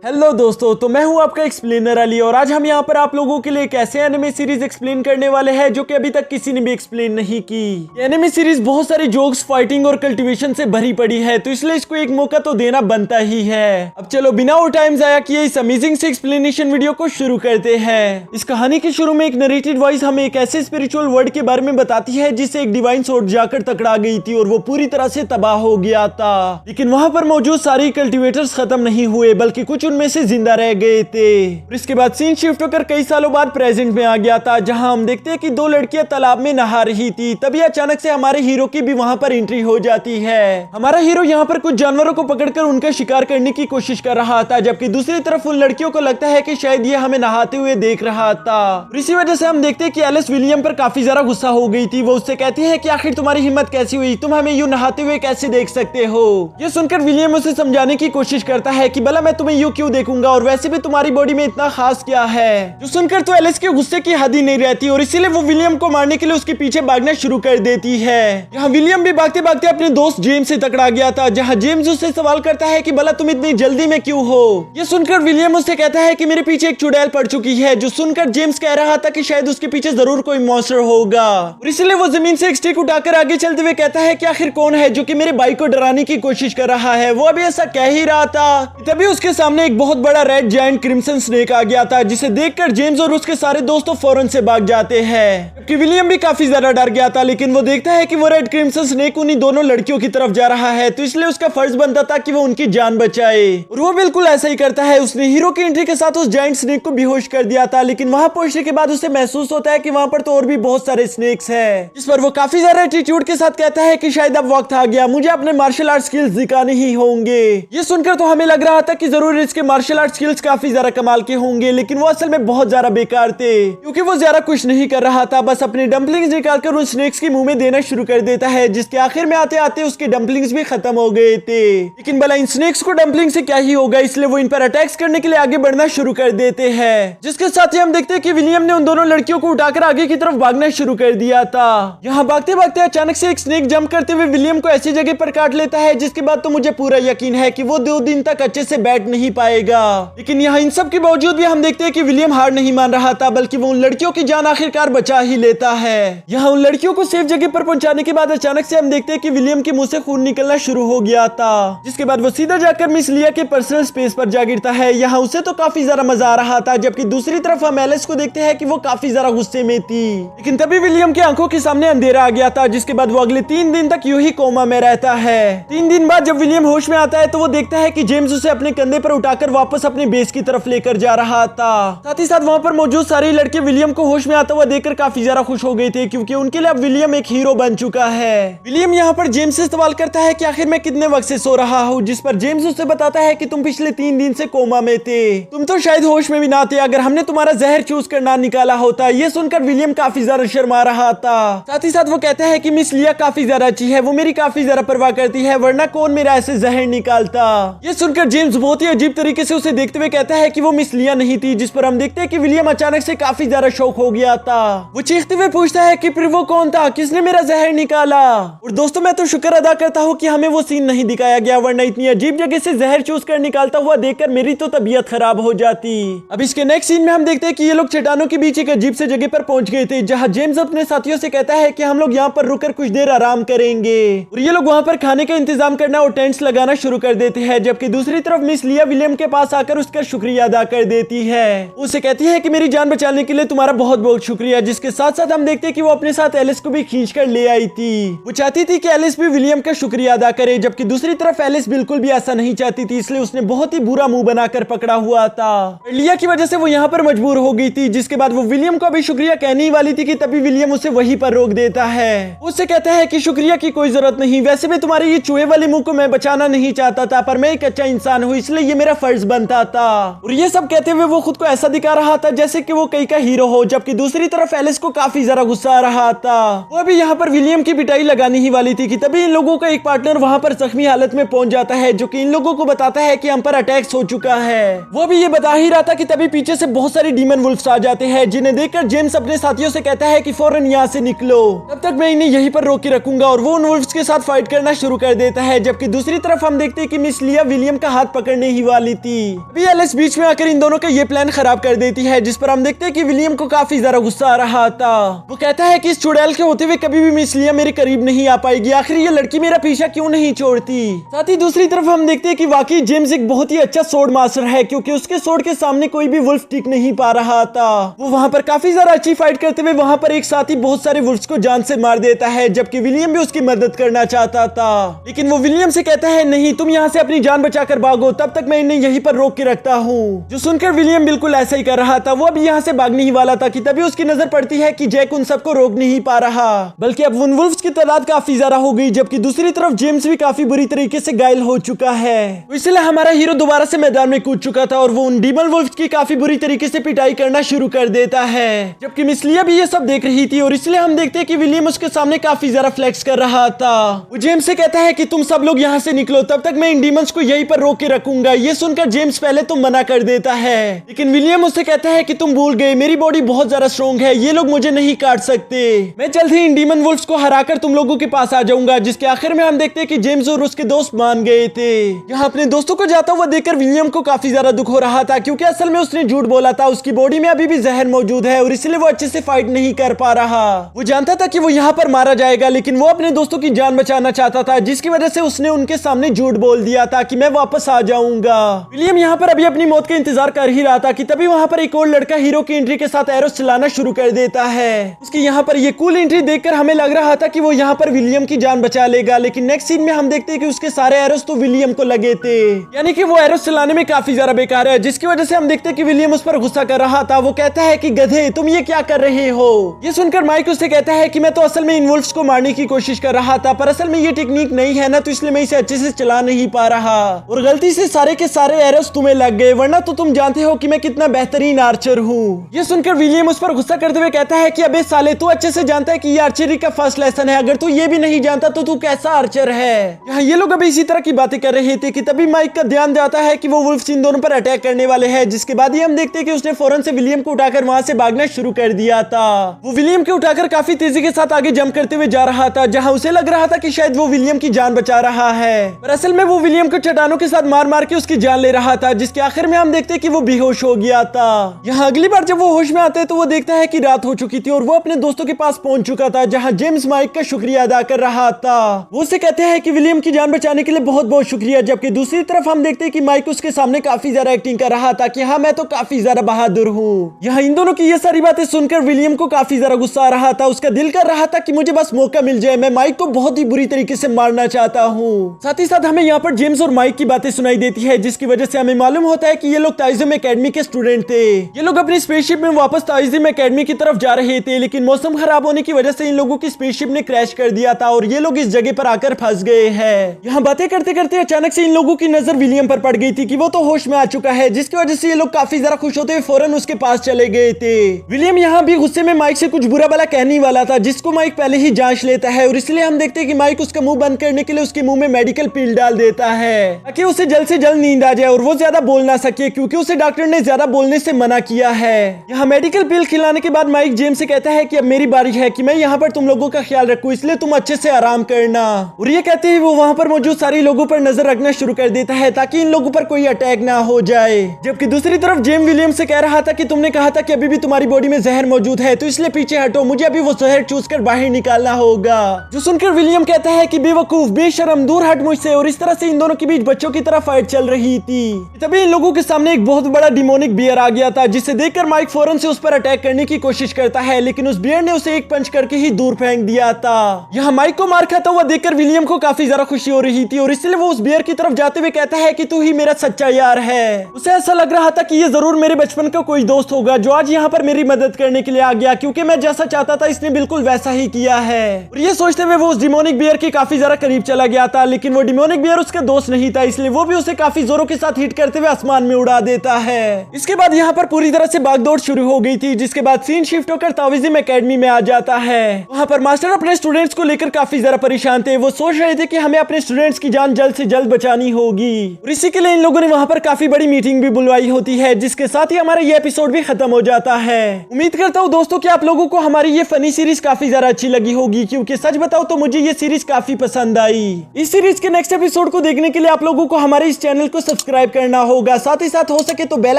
Hello दोस्तों, तो मैं हूं आपका एक्सप्लेनर अली और आज हम यहां पर आप लोगों के लिए एक ऐसे एनिमे सीरीज एक्सप्लेन करने वाले हैं जो कि अभी तक किसी ने भी एक्सप्लेन नहीं की। ये एनिमे सीरीज बहुत सारी जोक्स, फाइटिंग और कल्टीवेशन से भरी पड़ी है, तो इसलिए इसको एक मौका तो देना बनता ही है। अब चलो बिना और टाइम जाया किए इस अमेजिंग से एक्सप्लेनेशन वीडियो को शुरू करते हैं। इस कहानी के शुरू में एक नरेटेड वॉइस हमें एक ऐसे स्पिरिचुअल वर्ल्ड के बारे में बताती है जिससे एक डिवाइन सोर्ड जाकर टकरा गई थी और वो पूरी तरह से तबाह हो गया था। लेकिन वहां पर मौजूद सारी कल्टीवेटर्स खत्म नहीं हुए, बल्कि कुछ उनमें से जिंदा रह गए थे। इसके बाद सीन शिफ्ट होकर कई सालों बाद प्रेजेंट में आ गया था, जहां हम देखते हैं कि दो लड़कियां तालाब में नहा रही थी। तभी अचानक से हमारे हीरो की भी वहां पर एंट्री हो जाती है। हमारा हीरो यहां पर कुछ जानवरों को पकड़कर उनका शिकार करने की कोशिश कर रहा था, जबकि दूसरी तरफ उन लड़कियों को लगता है कि शायद ये हमें नहाते हुए देख रहा था। इसी वजह से हम देखते हैं कि एलिस विलियम पर काफी ज्यादा गुस्सा हो गई थी। वो उससे कहती है कि आखिर तुम्हारी हिम्मत कैसी हुई, तुम हमें यूं नहाते हुए कैसे देख सकते हो। ये सुनकर विलियम उसे समझाने की कोशिश करता है कि भला मैं तुम्हें यूं क्यों देखूंगा, और वैसे भी तुम्हारी बॉडी में इतना खास क्या है। जो सुनकर तो एलिस के गुस्से की हद ही नहीं रहती और इसीलिए वो विलियम को मारने के लिए उसके पीछे भागना शुरू कर देती है। यहाँ विलियम भी भागते भागते अपने दोस्त जेम्स से टकरा गया था, जहाँ जेम्स उससे सवाल करता है कि भला तुम इतनी जल्दी में क्यों हो। ये सुनकर विलियम उससे कहता है कि मेरे पीछे एक चुड़ैल पड़ चुकी है। जो सुनकर जेम्स कह रहा था कि शायद उसके पीछे जरूर कोई मॉन्स्टर होगा, और इसलिए वो जमीन से एक स्टिक उठाकर आगे चलते हुए कहता है कि आखिर कौन है जो कि मेरे भाई को डराने की कोशिश कर रहा है। वो अभी ऐसा कह ही रहा था, तभी उसके सामने एक बहुत बड़ा रेड जायंट क्रिम्सन स्नेक आ गया था, जिसे देखकर जेम्स और उसके सारे दोस्त फौरन से भाग जाते हैं। जबकि विलियम भी काफी ज्यादा डर गया था, लेकिन वो देखता है कि वो रेड क्रिम्सन स्नेक उन्हीं दोनों लड़कियों की तरफ जा रहा है, तो इसलिए उसका फर्ज बनता था कि वो उनकी जान बचाए, और वो बिल्कुल ऐसा ही करता है। उसने हीरो की एंट्री के साथ उस जायंट स्नेक को बेहोश कर दिया था, लेकिन वहां पहुंचने के बाद उसे महसूस होता है कि वहां पर तो और भी बहुत सारे स्नेक्स हैं, जिस पर वो काफी ज्यादा एटीट्यूड के साथ कहता है कि शायद अब वक्त आ गया, मुझे अपने मार्शल आर्ट स्किल्स दिखाने ही होंगे। ये सुनकर तो हमें लग रहा था कि जरूर इसके मार्शल आर्ट स्किल्स काफी ज्यादा कमाल के होंगे, लेकिन वो असल में बहुत ज्यादा बेकार थे, क्योंकि वो ज्यादा कुछ नहीं कर रहा था, बस अपने डम्पलिंग्स निकालकर उन स्नेक्स के मुंह में देना शुरू कर देता है, जिसके आखिर में आते आते उसके डम्पलिंग्स भी खत्म हो गए थे। लेकिन भला इन स्नेक्स को डम्पलिंग से क्या ही होगा, इसलिए वो इन पर अटैक्स करने के लिए आगे बढ़ना शुरू कर देते हैं, जिसके साथ ही हम देखते हैं कि विलियम ने उन दोनों लड़कियों को उठाकर आगे की तरफ भागना शुरू कर दिया था। यहाँ भागते भागते अचानक से एक स्नेक जंप करते हुए विलियम को ऐसी जगह पर काट लेता है, जिसके बाद तो मुझे पूरा यकीन है कि वो 2 दिन तक अच्छे से बैठ नहीं पाएगा। लेकिन यहाँ इन सब के बावजूद भी हम देखते हैं कि विलियम हार नहीं मान रहा था, बल्कि वो उन लड़कियों की जान आखिरकार बचा ही लेता है। यहाँ उन लड़कियों को सेफ जगह पर पहुंचाने के बाद अचानक से हम देखते हैं कि विलियम के मुंह से खून निकलना शुरू हो गया था, जिसके बाद वो सीधा जाकर मिस लिया के पर्सनल स्पेस पर जा गिरता है। यहाँ उसे तो काफी ज्यादा मजा आ रहा था, जबकि दूसरी तरफ हम एलिस को देखते हैं कि वो काफी ज्यादा गुस्से में थी। लेकिन तभी विलियम की आंखों के सामने अंधेरा आ गया था, जिसके बाद वो अगले 3 दिन तक यूं ही कोमा में रहता है। 3 दिन बाद जब विलियम होश में आता है तो वो देखता है कि जेम्स उसे अपने कंधे पर उठाकर वापस अपने बेस की तरफ लेकर जा रहा था। साथ ही साथ वहां पर मौजूद सारे लड़के विलियम को होश में आता हुआ देखकर काफी ज्यादा खुश हो गए थे, क्योंकि उनके लिए अब विलियम एक हीरो बन चुका है। विलियम यहाँ पर जेम्स से सवाल करता है कि आखिर मैं कितने वक्त से सो रहा हूँ, जिस पर जेम्स उसे बताता है कि तुम पिछले 3 दिन से कोमा में थे, तुम तो शायद होश में भी ना थे अगर हमने तुम्हारा जहर चूस कर ना निकाला होता। ये सुनकर विलियम काफी ज्यादा शर्मा रहा था। साथ ही साथ वो कहता है कि मिस लिया काफी ज्यादा अच्छी है, वो मेरी काफी ज्यादा परवाह करती है, वरना कौन मेरा ऐसे जहर निकालता। ये सुनकर जेम्स बहुत ही अजीब तरीके से उसे देखते हुए कहता है कि वो मिस लिया नहीं थी, जिस पर हम देखते हैं कि विलियम अचानक से काफी ज्यादा शौक हो गया था। वो चीखते हुए पूछता है कि फिर वो कौन था, किसने मेरा जहर निकाला। और दोस्तों मैं तो शुक्र अदा करता हूँ कि हमें वो सीन नहीं दिखाया गया, वरना इतनी अजीब जगह से जहर चूस कर निकालता हुआ देखकर मेरी तो तबीयत खराब हो जाती। अब इसके नेक्स्ट सीन में हम देखते हैं कि ये लोग चट्टानों के बीच एक अजीब से जगह पर पहुंच गए थे, जहाँ जेम्स अपने साथियों से कहता है कि हम लोग यहाँ पर रुककर कुछ देर आराम करेंगे, और ये लोग वहाँ पर खाने का इंतजाम करना और टेंट्स लगाना शुरू कर देते हैं। जबकि दूसरी तरफ मिस लिया विलियम के पास आकर उसका शुक्रिया अदा कर देती है। उसे कहती है कि मेरी जान बचाने के लिए तुम्हारा बहुत बहुत शुक्रिया, जिसके साथ साथ हम देखते हैं कि वो अपने साथ एलिस को भी खींच कर ले आई थी। वो चाहती थी कि एलिस भी विलियम का शुक्रिया अदा करे, जबकि दूसरी तरफ एलिस बिल्कुल भी ऐसा नहीं चाहती थी, इसलिए उसने बहुत ही बुरा मुंह बनाकर पकड़ा हुआ था। लिया की वजह से वो यहाँ पर मजबूर हो गई थी, जिसके बाद वो विलियम को अभी शुक्रिया कहने ही वाली थी कि तभी विलियम उसे वहीं पर रोक देता है। उससे कहता है कि शुक्रिया की कोई जरूरत नहीं, वैसे भी तुम्हारे ये चूहे वाले मुंह को मैं बचाना नहीं चाहता था, पर मैं एक अच्छा इंसान हूँ, इसलिए ये मेरा फर्ज बनता था। और ये सब कहते हुए वो खुद को ऐसा दिखा रहा था जैसे कि वो कई का हीरो हो, जबकि दूसरी तरफ एलिस को काफी ज्यादा गुस्सा आ रहा था। वो अभी यहाँ पर विलियम की पिटाई लगानी ही वाली थी कि तभी इन लोगों का एक पार्टनर वहाँ पर जख्मी हालत में पहुंच जाता है, जो कि इन लोगों को बताता है कि हम पर अटैक्स हो चुका है। वो भी ये बता ही रहा था कि तभी पीछे से बहुत सारी डीमन वुल्फ्स आ जाते हैं, जिन्हें देखकर जेम्स अपने साथियों से कहता है कि फौरन यहाँ से निकलो, तब तक मैं इन्हें यहीं पर रोक के रखूंगा, और वो उन वुल्फ्स के साथ फाइट करना शुरू कर देता है। जबकि दूसरी तरफ हम देखते हैं कि मिस लिया विलियम का हाथ पकड़ने ही वाली थी। अभी एलिस बीच में आकर इन दोनों का ये प्लान खराब कर देती है, जिस पर हम देखते हैं कि विलियम को काफी ज्यादा गुस्सा आ रहा था। वो कहता है कि इस चुड़ैल के होते हुए कभी भी मिस लिया मेरे करीब नहीं आ पाएगी, आखिर ये लड़की मेरा पीछा क्यों नहीं छोड़ती। साथ ही दूसरी तरफ हम देखते हैं कि वाकई जेम्स एक बहुत ही अच्छा स्वॉर्ड मास्टर है, क्योंकि उसके स्वॉर्ड के सामने कोई भी वुल्फ टिक नहीं पा रहा था। वो वहां पर काफी ज्यादा अच्छी फाइट करते हुए वहां पर एक साथ ही बहुत सारे वुल्फ्स को जान से मार देता है, जबकि विलियम भी उसकी मदद करना चाहता था। लेकिन वो विलियम से कहता है नहीं, तुम यहाँ से अपनी जान बचाकर भागो, तब तक मैं इन्हें यहीं पर रोक के रखता हूँ। जो सुनकर विलियम बिल्कुल ऐसा ही कर रहा था। वो अभी यहाँ से भागने ही वाला था कि तभी उसकी नजर पड़ती है कि जैक उन सबको रोक नहीं पा रहा, बल्कि अब उन वुल्फ्स की तादाद काफी ज्यादा हो गई, जबकि दूसरी तरफ जेम्स भी काफी बुरी तरीके से घायल हो चुका है। इसलिए हमारा हीरो दोबारा से मैदान में कूद चुका था और वो उन डीमन वुल्फ्स की काफी बुरी तरीके से पिटाई करना शुरू कर देता है, जबकि मिस लिया भी ये सब देख रही थी। और इसलिए हम देखते हैं कि विलियम उसके सामने काफी ज्यादा फ्लेक्स कर रहा था। वो जेम्स से कहता है कि तुम सब लोग यहाँ से निकलो, तब तक मैं इन डीमंस को यहीं पर रोक के रखूंगा। ये सुनकर जेम्स पहले तो मना कर देता है, लेकिन विलियम उससे कहता है कि तुम भूल गए, मेरी बॉडी बहुत ज्यादा स्ट्रॉन्ग है, ये लोग मुझे नहीं काट सकते। मैं जल्द ही इन डीमन वुल्फ्स को हराकर तुम लोगों के पास आ जाऊंगा। जिसके आखिर में हम देखते हैं कि जेम्स और उसके दोस्त मान गए थे। यहाँ अपने दोस्तों को जाता हुआ देखकर विलियम को काफी ज्यादा दुख हो रहा था, क्योंकि असल में उसने झूठ बोला था। उसकी बॉडी में अभी भी जहर मौजूद है और इसलिए वो अच्छे से फाइट नहीं कर पा रहा। वो जानता था कि वो यहाँ पर मारा जाएगा, लेकिन वो अपने दोस्तों की जान बचाना चाहता था, जिसकी वजह से उसने उनके सामने झूठ बोल दिया था कि मैं वापस आ जाऊंगा। विलियम यहाँ पर अभी अपनी मौत का इंतजार कर ही रहा था कि तभी वहाँ पर एक और लड़का हीरो की एंट्री के साथ एरोस चलाना शुरू कर देता है। उसकी यहाँ पर ये कूल एंट्री देखकर हमें लग रहा था कि वो यहाँ पर विलियम की जान बचा लेगा, लेकिन नेक्स्ट सीन में हम देखते हैं कि उसके सारे एरोस तो विलियम को लगे थे, यानी कि वो एरोस चलाने में काफी ज्यादा बेकार है, जिसकी वजह से हम देखते हैं कि विलियम उस पर गुस्सा कर रहा था। वो कहता है कि गधे, तुम ये क्या कर रहे हो। ये सुनकर माइक उससे कहता है कि मैं तो असल में इन वुल्फ्स को मारने की कोशिश कर रहा था, पर असल में ये टेक्निक नहीं है ना, तो इसलिए मैं इसे अच्छे से चला नहीं पा रहा और गलती से सारे के सारे एरोस तुम्हें लग गए, वरना तो तुम जानते हो कि मैं कितना बेहतरीन आर्चर हूँ। ये सुनकर विलियम उस पर गुस्सा करते हुए कहता है कि अबे साले, तू अच्छे से जानता है कि ये आर्चरी का फर्स्ट लेसन है, अगर तू ये भी नहीं जानता तो तू कैसा आर्चर है। यहाँ ये लोग अभी इसी तरह की बातें कर रहे थे कि तभी माइक का ध्यान जाता है कि वो वुल्फ्स इन दोनों पर अटैक करने वाले हैं, जिसके बाद ही हम देखते हैं कि उसने फौरन से विलियम को उठाकर वहां से भागना शुरू कर दिया था। वो विलियम को उठाकर काफी तेजी के साथ आगे जंप करते हुए जा रहा था, जहां उसे लग रहा था कि शायद वो विलियम की जान बचा रहा है, पर असल में वो विलियम को चट्टानों के साथ मार मार के उसकी जान ले रहा था, जिसके आखिर में हम देखते हैं कि वो बेहोश हो गया था। यहाँ अगली बार जब वो होश में आते हैं तो वो देखता है कि रात हो चुकी थी और वो अपने दोस्तों के पास पहुंच चुका था, जहाँ जेम्स माइक का शुक्रिया अदा कर रहा था। वो उसे कहते हैं कि विलियम की जान बचाने के लिए बहुत बहुत शुक्रिया, जबकि दूसरी तरफ हम देखते हैं कि माइक उसके सामने काफी ज्यादा एक्टिंग कर रहा था कि हाँ मैं तो काफी ज्यादा बहादुर हूँ। यहाँ इन दोनों की ये सारी बातें सुनकर विलियम को काफी ज्यादा गुस्सा आ रहा था। उसका दिल कर रहा था कि मुझे बस मौका मिल जाए, मैं माइक को बहुत ही बुरी तरीके से मारना चाहता हूँ। साथ ही साथ हमें यहाँ पर जेम्स और माइक की बातें सुनाई देती है, जिसकी वजह से हमें मालूम होता है कि ये लोग ताइज़म एकेडमी के स्टूडेंट थे। ये लोग अपनी स्पेसशिप में वापस ताइज़म एकेडमी की तरफ जा रहे थे, लेकिन मौसम खराब होने की वजह से इन लोगों की स्पेसशिप ने क्रैश कर दिया था और ये लोग इस जगह पर आकर फंस गए हैं। यहाँ बातें करते करते अचानक से इन लोगों की नजर विलियम पर पड़ गई थी कि वो तो होश में आ चुका है, जिसकी वजह से ये लोग काफी ज्यादा खुश होते हुए फौरन उसके पास चले गए थे। विलियम यहाँ भी गुस्से में माइक से कुछ बुरा भला कहने वाला था, जिसको माइक पहले ही जांच लेता है और इसलिए हम देखते हैं कि माइक उसका मुंह बंद करने के लिए उसके मुंह में मेडिकल पिल डाल देता है, ताकि उसे जल्द से जल्द नींद आ जाए और वो ज्यादा बोल ना सके, क्योंकि उसे डॉक्टर ने ज्यादा बोलने से मना किया है। यहाँ मेडिकल पिल खिलाने के बाद माइक जेम्स से कहता है कि अब मेरी बारी है कि मैं यहाँ पर तुम लोगों का ख्याल रखूं, इसलिए तुम अच्छे से आराम करना। और ये कहते ही वो वहाँ पर मौजूद सारे लोगों पर नजर रखना शुरू कर देता है, ताकि इन लोगों पर कोई अटैक ना हो जाए। जबकि दूसरी तरफ जेम विलियम से कह रहा था कि तुमने कहा था कि अभी भी तुम्हारी बॉडी में जहर मौजूद है, तो इसलिए पीछे हटो, मुझे अभी वो जहर चूस कर बाहर निकालना होगा। जो सुनकर विलियम कहता है कि बेवकूफ, बेशरम, दूर हट मुझसे। और इस तरह से इन दोनों के बीच बच्चों की तरह फाइट चल रही थी। तभी इन लोगों के सामने एक बहुत बड़ा डिमोनिक बियर आ गया था, जिसे देखकर माइक फौरन से उस पर अटैक करने की कोशिश करता है, लेकिन उस बियर ने उसे एक पंच करके ही दूर फेंक दिया था। यहाँ माइक को मार खाता हुआ देखकर विलियम को काफी ज्यादा खुशी हो रही थी और इसलिए वो उस बियर की तरफ जाते हुए कहता है कि तू ही मेरा सच्चा यार है। उसे ऐसा लग रहा था कि ये जरूर मेरे बचपन का कोई दोस्त होगा जो आज यहाँ पर मेरी मदद करने के लिए आ गया, क्योंकि मैं जैसा चाहता था इसने बिल्कुल वैसा ही किया है। और ये सोचते हुए वो उस डिमोनिक बियर के काफी ज्यादा करीब चला गया था, लेकिन वो डिमोनिक बियर उसका दोस्त नहीं था, इसलिए वो भी उसे काफी जोरों के साथ हिट करते हुए आसमान में उड़ा देता है। इसके बाद यहाँ पर पूरी तरह से भागदौड़ शुरू हो गई थी, जिसके बाद सीन शिफ्ट होकर ताविज़म एकेडमी में आ जाता है। वहाँ पर मास्टर अपने स्टूडेंट्स को लेकर काफी ज्यादा परेशान थे। वो सोच रहे थे कि हमें अपने स्टूडेंट्स की जान जल्द से जल्द बचानी होगी और इसी के लिए इन लोगों ने वहाँ पर काफी बड़ी मीटिंग भी बुलवाई होती है, जिसके साथ ही हमारा ये एपिसोड भी खत्म हो जाता है। उम्मीद करता हूँ दोस्तों कि आप लोगों को हमारी ये फनी सीरीज काफी ज्यादा अच्छी लगी होगी, क्योंकि सच बताओ तो मुझे ये सीरीज काफी पसंद आई। इस सीरीज के नेक्स्ट एपिसोड को देखने के लिए आप लोगों को हमारे इस चैनल को सब्सक्राइब करना होगा। साथ ही साथ हो सके तो बेल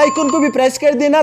आइकन को भी प्रेस कर देना।